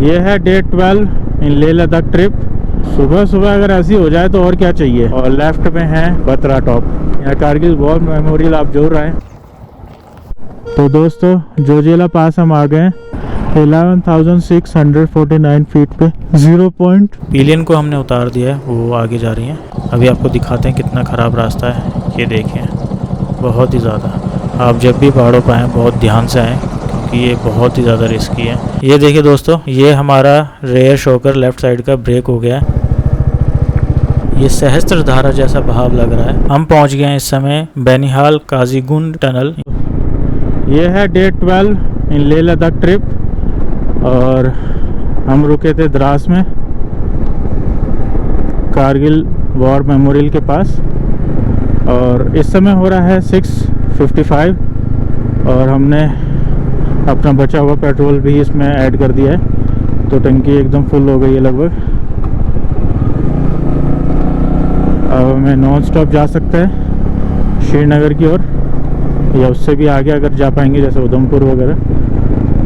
ये है डे 12 इन लेह लद्दाख ट्रिप। सुबह सुबह अगर ऐसी हो जाए तो और क्या चाहिए। और लेफ्ट में है बत्रा टॉप, यहाँ कारगिल वॉर मेमोरियल आप जोड़ रहे हैं। तो दोस्तों जोजिला पास हम आ गए 11,649 फीट पे 0 पॉइंट। पिलियन को हमने उतार दिया है, वो आगे जा रही हैं। अभी आपको दिखाते हैं कितना ख़राब रास्ता है। ये देखें, बहुत ही ज़्यादा। आप जब भी पहाड़ों पर आएँ बहुत ध्यान से आएँ क्योंकि ये बहुत ही ज़्यादा रिस्की है। ये देखिए दोस्तों, ये हमारा रेयर शॉकर लेफ़्ट साइड का ब्रेक हो गया है। ये सहस्त्र धारा जैसा बहाव लग रहा है। हम पहुँच गए हैं इस समय बैनिहाल काजीगुंड टनल। ये है डे 12 इन लेह लद्दाख ट्रिप और हम रुके थे द्रास में कारगिल वॉर मेमोरियल के पास। और इस समय हो रहा है 6:55 और हमने अपना बचा हुआ पेट्रोल भी इसमें ऐड कर दिया है, तो टंकी एकदम फुल हो गई है लगभग। अब हमें नॉन स्टॉप जा सकते हैं श्रीनगर की ओर, या उससे भी आगे अगर जा पाएंगे जैसे उधमपुर वगैरह।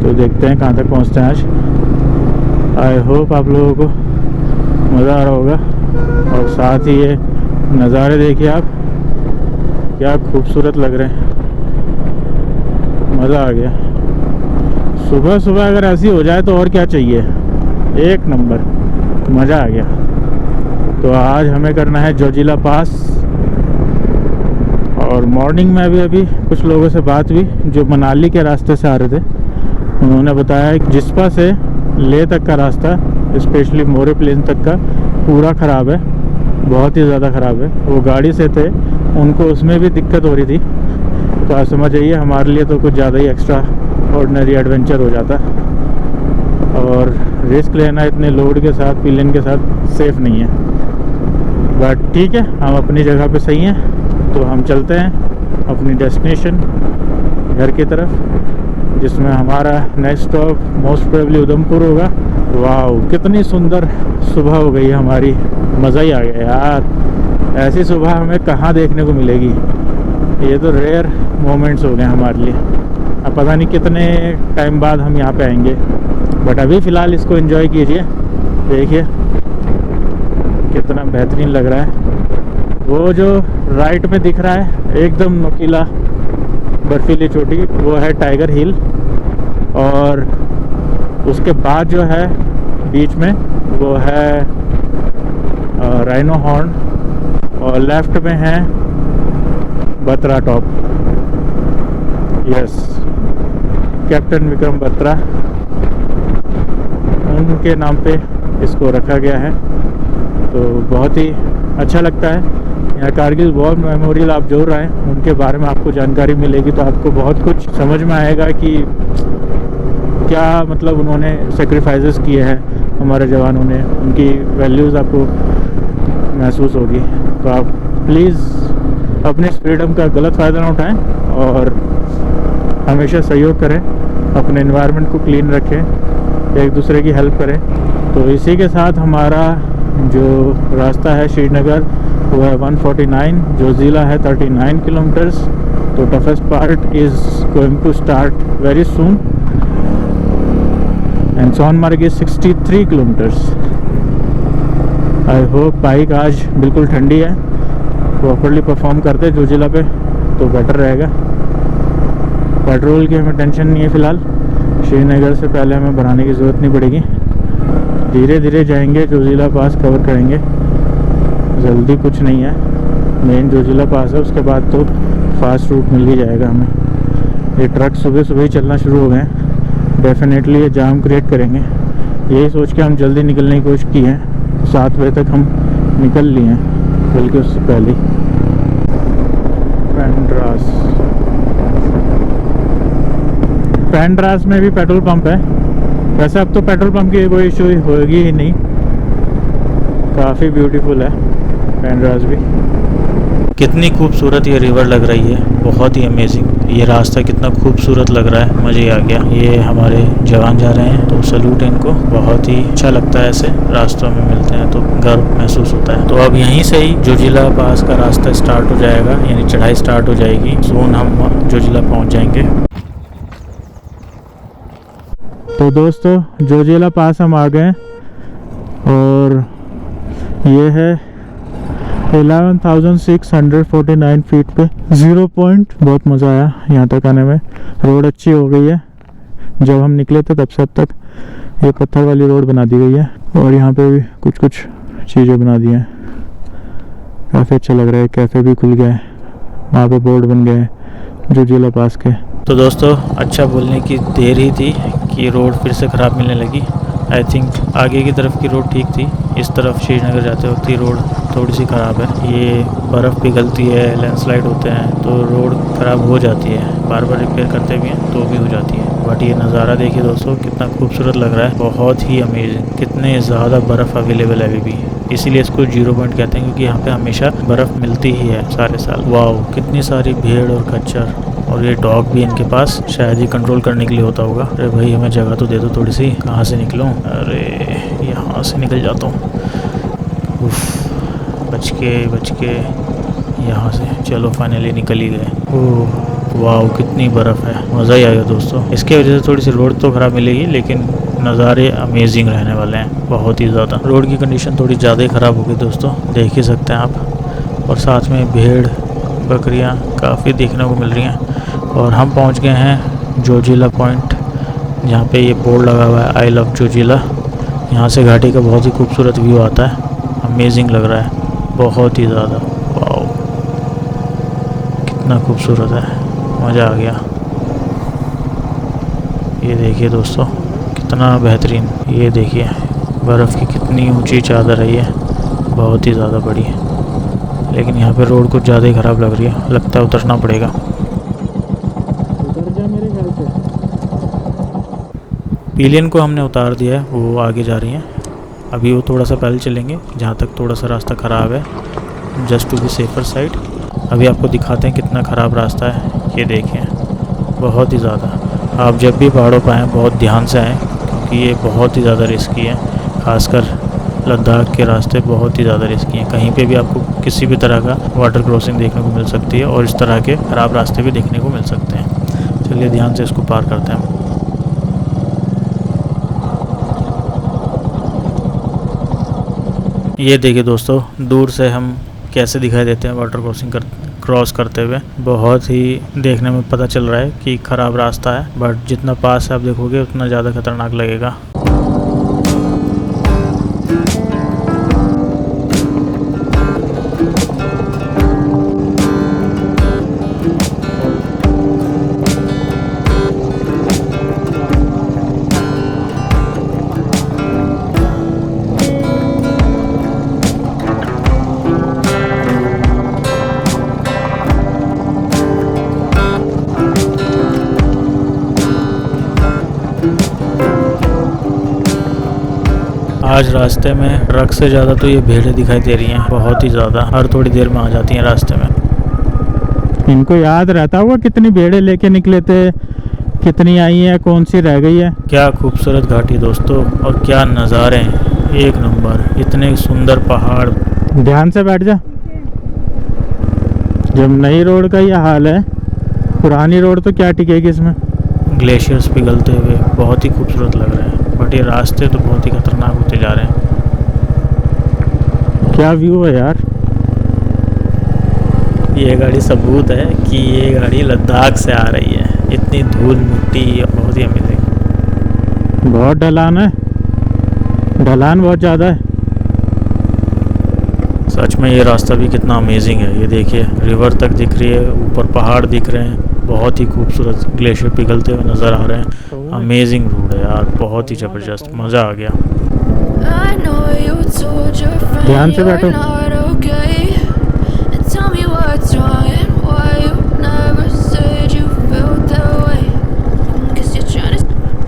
तो देखते हैं कहाँ तक पहुँचते हैं आज। आई होप आप लोगों को मज़ा आ रहा होगा। और साथ ही ये नज़ारे देखिए आप, क्या खूबसूरत लग रहे हैं। मज़ा आ गया। सुबह सुबह अगर ऐसी हो जाए तो और क्या चाहिए। एक नंबर, मज़ा आ गया। तो आज हमें करना है जोजिला पास। और मॉर्निंग में अभी कुछ लोगों से बात हुई जो मनाली के रास्ते से आ रहे थे। उन्होंने बताया कि जिस्पा से लेह तक का रास्ता, स्पेशली मोरे प्लेन तक का, पूरा ख़राब है, बहुत ही ज़्यादा ख़राब है। वो गाड़ी से थे, उनको उसमें भी दिक्कत हो रही थी। तो आप समझ जाइए हमारे लिए तो कुछ ज़्यादा ही एक्स्ट्रा ऑर्डिनरी एडवेंचर हो जाता। और रिस्क लेना इतने लोड के साथ, पिलियन के साथ सेफ़ नहीं है। बट ठीक है, हम अपनी जगह पे सही हैं। तो हम चलते हैं अपनी डेस्टिनेशन घर की तरफ, जिसमें हमारा next stop most probably Udhampur होगा। वाह, कितनी सुंदर सुबह हो गई है हमारी। मज़ा ही आ गया यार। ऐसी सुबह हमें कहाँ देखने को मिलेगी। ये तो रेयर मोमेंट्स हो गए हमारे लिए। अब पता नहीं कितने टाइम बाद हम यहाँ पे आएंगे, बट अभी फ़िलहाल इसको एंजॉय कीजिए। देखिए कितना बेहतरीन लग रहा है। वो जो राइट में दिख रहा है एकदम नुकीला बर्फीली चोटी, वो है टाइगर हिल। और उसके बाद जो है बीच में वो है राइनो हॉर्न। और लेफ्ट में है Batra top. Yes, captain Vikram Batra, उनके नाम पे इसको रखा गया है। तो बहुत ही अच्छा लगता है। यहाँ कारगिल वॉर मेमोरियल आप जोड़ रहे हैं, उनके बारे में आपको जानकारी मिलेगी तो आपको बहुत कुछ समझ में आएगा कि क्या मतलब उन्होंने सेक्रीफाइसेस किए हैं हमारे जवानों ने। उनकी वैल्यूज़ आपको महसूस होगी। तो आप प्लीज़ अपने इस फ्रीडम का गलत फ़ायदा ना उठाएं और हमेशा सहयोग करें, अपने एनवायरनमेंट को क्लीन रखें, एक दूसरे की हेल्प करें। तो इसी के साथ हमारा जो रास्ता है श्रीनगर वो है 149, जोजिला है 39 किलोमीटर्स। तो toughest part is going to start very soon and Sonmarg is 63 kilometres. I hope bike आज बिल्कुल ठंडी है, प्रॉपरली परफॉर्म करते जोजिला पे तो बेटर रहेगा। पेट्रोल की हमें टेंशन नहीं है फ़िलहाल। श्रीनगर से पहले हमें बनाने की ज़रूरत नहीं पड़ेगी। धीरे धीरे जाएंगे, जोजिला पास कवर करेंगे, जल्दी कुछ नहीं है। मेन जोजिला पास है, उसके बाद तो फास्ट रूट मिल ही जाएगा हमें। ये ट्रक सुबह सुबह ही चलना शुरू हो गए हैं, डेफिनेटली ये जाम क्रिएट करेंगे। यही सोच के हम जल्दी निकलने की कोशिश की है। 7 बजे तक हम निकल लिए हैं, बल्कि उससे पहले। पैंड्रास में भी पेट्रोल पंप है। वैसे अब तो पेट्रोल पंप की कोई इशू होगी ही नहीं। काफ़ी ब्यूटीफुल है पैंड्रास भी। कितनी खूबसूरत ये रिवर लग रही है, बहुत ही अमेजिंग। ये रास्ता कितना खूबसूरत लग रहा है, मज़े आ गया। ये हमारे जवान जा रहे हैं तो सैल्यूट है इनको। बहुत ही अच्छा लगता है, ऐसे रास्तों में मिलते हैं तो गर्व महसूस होता है। तो अब यहीं से ही जोजिला पास का रास्ता स्टार्ट हो जाएगा, यानी चढ़ाई स्टार्ट हो जाएगी। सून हम जोजिला पहुँच जाएंगे। तो दोस्तों जोजिला पास हम आ गए हैं और ये है 11,649 फीट पे 0 पॉइंट। बहुत मज़ा आया यहाँ तक आने में। रोड अच्छी हो गई है, जब हम निकले थे तब से अब तक ये पत्थर वाली रोड बना दी गई है और यहाँ पे भी कुछ कुछ चीज़ें बना दी हैं। काफ़ी अच्छा लग रहा है। कैफ़े भी खुल गया है, वहाँ पे बोर्ड बन गए हैं जोजिला पास के। तो दोस्तों अच्छा बोलने की देर ही थी कि रोड फिर से ख़राब मिलने लगी। आई थिंक आगे की तरफ की रोड ठीक थी, इस तरफ श्रीनगर जाते वक्त ही रोड थोड़ी सी ख़राब है। ये बर्फ़ पिघलती है, लैंडस्लाइड होते हैं तो रोड ख़राब हो जाती है। बार बार रिपेयर करते भी हैं तो भी हो जाती है। बट ये नज़ारा देखिए दोस्तों, कितना खूबसूरत लग रहा है, बहुत ही अमेजिंग। कितने ज़्यादा बर्फ़ अवेलेबल है अभी भी, इसीलिए इसको 0 पॉइंट कहते हैं, क्योंकि यहाँ पे हमेशा बर्फ़ मिलती ही है सारे साल। वाओ, कितनी सारी भेड़ और खच्चर, और ये डॉग भी इनके पास, शायद ये कंट्रोल करने के लिए होता होगा। अरे भाई हमें जगह तो दे दो थोड़ी सी, कहाँ से निकलूँ? अरे यहाँ से निकल जाता हूँ। बच के यहाँ से, चलो फाइनली निकल ही गए। ओह वाह, कितनी बर्फ़ है, मज़ा ही आ गया दोस्तों। इसके वजह से थोड़ी सी रोड तो ख़राब मिलेगी, लेकिन नज़ारे अमेजिंग रहने वाले हैं, बहुत ही ज़्यादा। रोड की कंडीशन थोड़ी ज़्यादा ही ख़राब हो गई दोस्तों, देख ही सकते हैं आप। और साथ में भेड़ बकरियाँ काफ़ी देखने को मिल रही हैं। और हम पहुँच गए हैं जोजिला पॉइंट, जहाँ पे ये बोर्ड लगा हुआ है आई लव जोजिला। यहाँ से घाटी का बहुत ही खूबसूरत व्यू आता है, अमेजिंग लग रहा है, बहुत ही ज़्यादा। वाओ, कितना खूबसूरत है, मज़ा आ गया। ये देखिए दोस्तों कितना बेहतरीन, ये देखिए बर्फ़ की कितनी ऊंची चादर है, ये बहुत ही ज़्यादा बड़ी है। लेकिन यहाँ पे रोड कुछ ज़्यादा ही ख़राब लग रही है, लगता है उतरना पड़ेगा। उतर जा मेरे ख्याल से। पिलियन को हमने उतार दिया है, वो आगे जा रही हैं। अभी वो थोड़ा सा पहले चलेंगे, जहाँ तक थोड़ा सा रास्ता ख़राब है, just to be safer side. अभी आपको दिखाते हैं कितना ख़राब रास्ता है, ये देखें, बहुत ही ज़्यादा। आप जब भी पहाड़ों पर आएँ बहुत ध्यान से आएँ, क्योंकि ये बहुत ही ज़्यादा रिस्की है। खासकर लद्दाख के रास्ते बहुत ही ज़्यादा रिस्की हैं। कहीं पे भी आपको किसी भी तरह का वाटर क्रॉसिंग देखने को मिल सकती है, और इस तरह के ख़राब रास्ते भी देखने को मिल सकते हैं। चलिए ध्यान से इसको पार करते हैं। ये देखिए दोस्तों, दूर से हम कैसे दिखाई देते हैं वाटर क्रॉस करते हुए। बहुत ही देखने में पता चल रहा है कि ख़राब रास्ता है, बट जितना पास आप देखोगे उतना ज़्यादा खतरनाक लगेगा। आज रास्ते में ट्रक से ज़्यादा तो ये भेड़ें दिखाई दे रही हैं, बहुत ही ज़्यादा, हर थोड़ी देर में आ जाती हैं रास्ते में। इनको याद रहता होगा कितनी भेड़ें लेके निकले थे, कितनी आई हैं, कौन सी रह गई है। क्या खूबसूरत घाटी दोस्तों, और क्या नज़ारे हैं, एक नंबर। इतने सुंदर पहाड़। ध्यान से बैठ जा। जब नई रोड का ये हाल है, पुरानी रोड तो क्या टिकेगी इसमें। ग्लेशियर्स पिघलते हुए बहुत ही खूबसूरत लग रहे हैं, बट ये रास्ते तो बहुत ही खतरनाक होते जा रहे हैं। क्या व्यू है यार। ये गाड़ी सबूत है कि ये गाड़ी लद्दाख से आ रही है। इतनी धूल मिट्टी, बहुत ही अमेजिंग। बहुत ढलान है, ढलान बहुत ज़्यादा है। सच में ये रास्ता भी कितना अमेजिंग है। ये देखिए रिवर तक दिख रही है, ऊपर पहाड़ दिख रहे हैं, बहुत ही खूबसूरत ग्लेशियर पिघलते हुए नज़र आ रहे हैं। अमेजिंग रोड है यार, बहुत ही ज़बरदस्त, मज़ा आ गया। ध्यान से बैठो।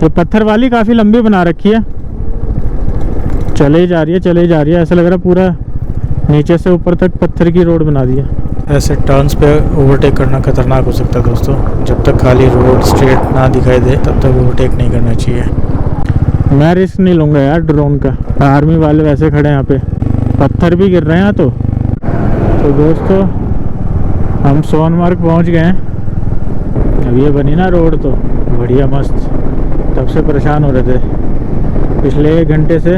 ये पत्थर वाली काफ़ी लंबी बना रखी है, चले जा रही है, ऐसा लग रहा है पूरा नीचे से ऊपर तक पत्थर की रोड बना दी है। ऐसे टर्न्स पे ओवरटेक करना खतरनाक हो सकता है दोस्तों। जब तक खाली रोड स्ट्रेट ना दिखाई दे तब तक ओवरटेक नहीं करना चाहिए। मैं रिस्क नहीं लूँगा यार ड्रोन का। आर्मी वाले वैसे खड़े हैं यहाँ पे, पत्थर भी गिर रहे हैं तो दोस्तों हम सोनमार्ग पहुँच गए हैं। अब ये बनी ना रोड तो बढ़िया मस्त, तब से परेशान हो रहे थे। पिछले 1 घंटे से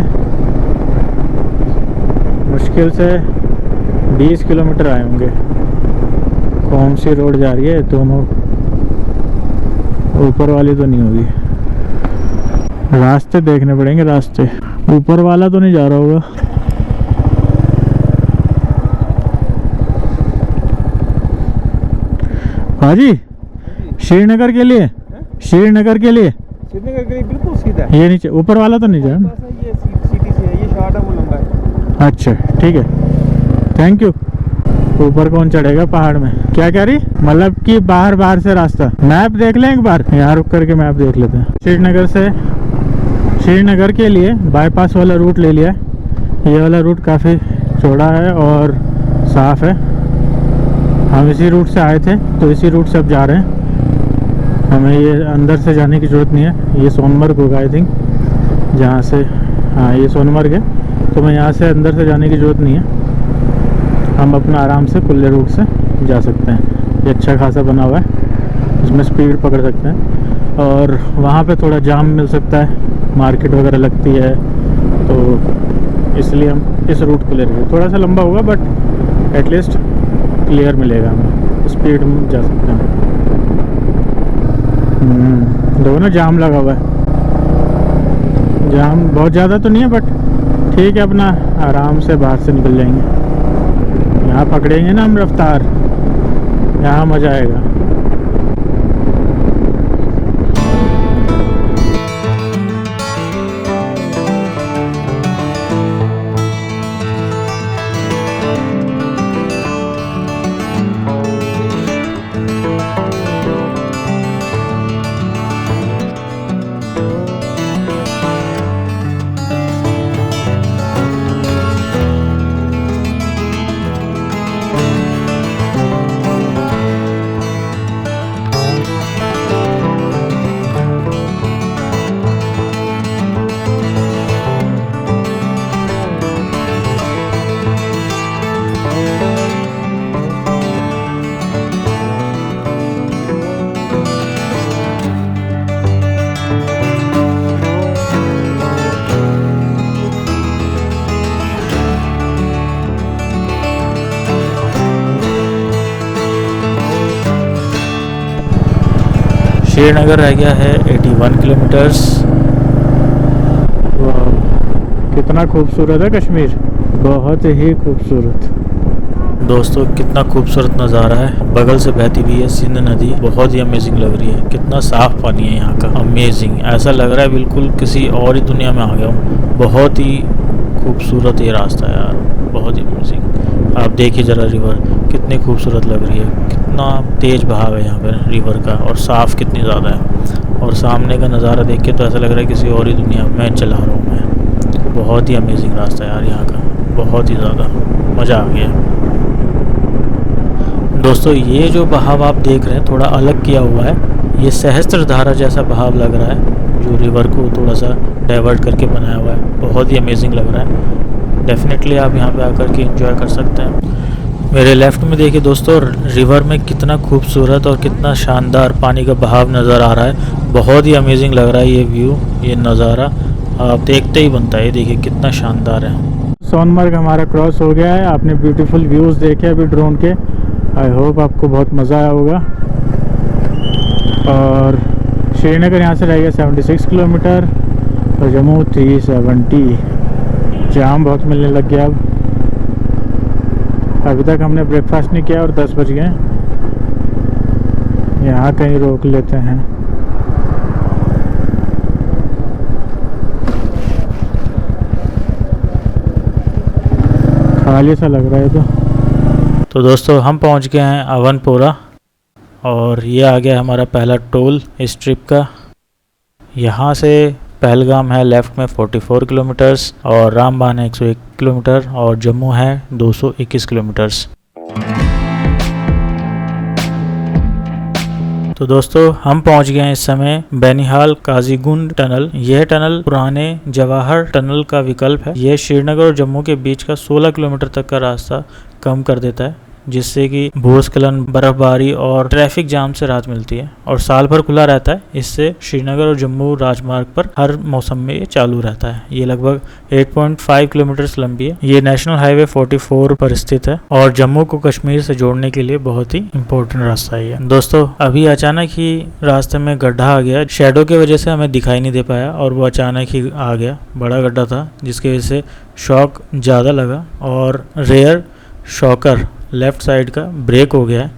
मुश्किल से 20 किलोमीटर आए होंगे। कौन सी रोड जा रही है, दोनों ऊपर वाली तो नहीं होगी। रास्ते देखने पड़ेंगे, रास्ते ऊपर वाला तो नहीं जा रहा होगा। हाजी श्रीनगर के लिए, श्रीनगर के लिए बिल्कुल सीधा ये नीचे ऊपर वाला तो नहीं जा रहा। ये सिटी से है, ये शॉर्ट है, वो लंबा है। अच्छा ठीक है, थैंक यू। ऊपर कौन चढ़ेगा पहाड़ में? क्या कह रही, मतलब कि बाहर से रास्ता। मैप देख लें एक बार, यहाँ रुक करके मैप देख लेते हैं। श्रीनगर से श्रीनगर के लिए बाईपास वाला रूट ले लिया। ये वाला रूट काफ़ी चौड़ा है और साफ़ है। हम इसी रूट से आए थे तो इसी रूट से अब जा रहे हैं। हमें ये अंदर से जाने की ज़रूरत नहीं है। ये सोनमर्ग होगा आई थिंक, जहाँ से, हाँ ये सोनमर्ग है। तो मैं यहाँ से अंदर से जाने की ज़रूरत नहीं है। हम अपना आराम से खुले रूट से जा सकते हैं। ये अच्छा खासा बना हुआ है, इसमें स्पीड पकड़ सकते हैं। और वहाँ पे थोड़ा जाम मिल सकता है, मार्केट वगैरह लगती है, तो इसलिए हम इस रूट को ले रहे हैं। थोड़ा सा लंबा होगा बट एटलीस्ट क्लियर मिलेगा, हमें स्पीड में जा सकते हैं। दोनों जाम लगा हुआ है। जाम बहुत ज़्यादा तो नहीं है बट ठीक है, अपना आराम से बाहर से निकल जाएंगे। यहाँ पकड़ेंगे ना हम रफ्तार, यहाँ मज़ा आएगा। श्रीनगर रह गया है 81 किलोमीटर्स। कितना खूबसूरत है कश्मीर, बहुत ही खूबसूरत। दोस्तों कितना खूबसूरत नज़ारा है, बगल से बहती हुई है सिंध नदी, बहुत ही अमेजिंग लग रही है। कितना साफ़ पानी है यहाँ का, अमेजिंग। ऐसा लग रहा है बिल्कुल किसी और ही दुनिया में आ गया हूँ। बहुत ही खूबसूरत ये रास्ता है यार, बहुत ही अमेजिंग। आप देखिए ज़रा रिवर कितनी खूबसूरत लग रही है, कितना तेज़ बहाव है यहाँ पर रिवर का, और साफ़ कितनी ज़्यादा है। और सामने का नज़ारा देख के तो ऐसा लग रहा है किसी और ही दुनिया में चला रहा हूँ मैं। बहुत ही अमेजिंग रास्ता है यार यहाँ का, बहुत ही ज़्यादा मज़ा आ गया। दोस्तों ये जो बहाव आप देख रहे हैं थोड़ा अलग किया हुआ है, ये सहस्त्रधारा जैसा बहाव लग रहा है, जो रिवर को थोड़ा सा डाइवर्ट करके बनाया हुआ है। बहुत ही अमेजिंग लग रहा है। डेफिनेटली आप यहाँ पे आकर के एंजॉय कर सकते हैं। मेरे लेफ़्ट में देखिए दोस्तों, रिवर में कितना खूबसूरत और कितना शानदार पानी का बहाव नज़र आ रहा है। बहुत ही अमेजिंग लग रहा है ये व्यू, ये नज़ारा आप देखते ही बनता है। देखिए कितना शानदार है। सोनमर्ग हमारा क्रॉस हो गया है। आपने ब्यूटीफुल व्यूज़ देखे अभी ड्रोन के। आई होप आपको बहुत मज़ा आया होगा। और श्रीनगर यहाँ से रह गया 76 किलोमीटर और जम्मू 370। जाम बहुत मिलने लग गया अब। अभी तक हमने ब्रेकफास्ट नहीं किया और 10 बज गए। यहाँ कहीं रोक लेते हैं। खाली सा लग रहा है तो दोस्तों हम पहुँच गए हैं अवनपुरा, और ये आ गया हमारा पहला टोल इस ट्रिप का। यहाँ से पहलगाम है लेफ़्ट में 44 किलोमीटर्स, और रामबान है 101 किलोमीटर, और जम्मू है 221 किलोमीटर्स। तो दोस्तों हम पहुंच गए हैं इस समय बैनिहाल काजीगुंड टनल। यह टनल पुराने जवाहर टनल का विकल्प है। यह श्रीनगर और जम्मू के बीच का 16 किलोमीटर तक का रास्ता कम कर देता है। जिससे कि भूस्खलन, बर्फबारी और ट्रैफिक जाम से राहत मिलती है। और साल भर खुला रहता है। इससे श्रीनगर और जम्मू राजमार्ग पर हर मौसम में ये चालू रहता है। ये लगभग 8.5 किलोमीटर लंबी है। ये नेशनल हाईवे 44 पर स्थित है और जम्मू को कश्मीर से जोड़ने के लिए बहुत ही इम्पोर्टेंट रास्ता है। दोस्तों, अभी अचानक ही रास्ते में गड्ढा आ गया। शेडो की वजह से हमें दिखाई नहीं दे पाया और वो अचानक ही आ गया। बड़ा गड्ढा था जिसकी वजह से शॉक ज़्यादा लगा और रेयर शॉकर लेफ्ट साइड का ब्रेक हो गया है।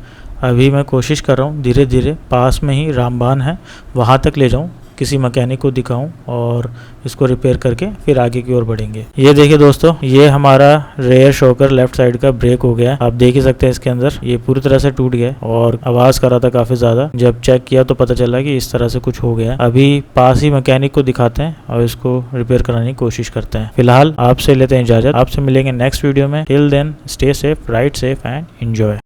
अभी मैं कोशिश कर रहा हूँ धीरे धीरे, पास में ही रामबान है वहाँ तक ले जाऊँ, किसी मैकेनिक को दिखाऊं और इसको रिपेयर करके फिर आगे की ओर बढ़ेंगे। ये देखिए दोस्तों, ये हमारा रेयर शॉकर लेफ्ट साइड का ब्रेक हो गया। आप देख ही सकते हैं इसके अंदर ये पूरी तरह से टूट गया और आवाज़ कर रहा था काफ़ी ज़्यादा। जब चेक किया तो पता चला कि इस तरह से कुछ हो गया। अभी पास ही मैकेनिक को दिखाते हैं और इसको रिपेयर कराने की कोशिश करते हैं। फिलहाल आपसे लेते हैं इजाज़त। आपसे मिलेंगे नेक्स्ट वीडियो में। Till then stay safe, ride safe and enjoy.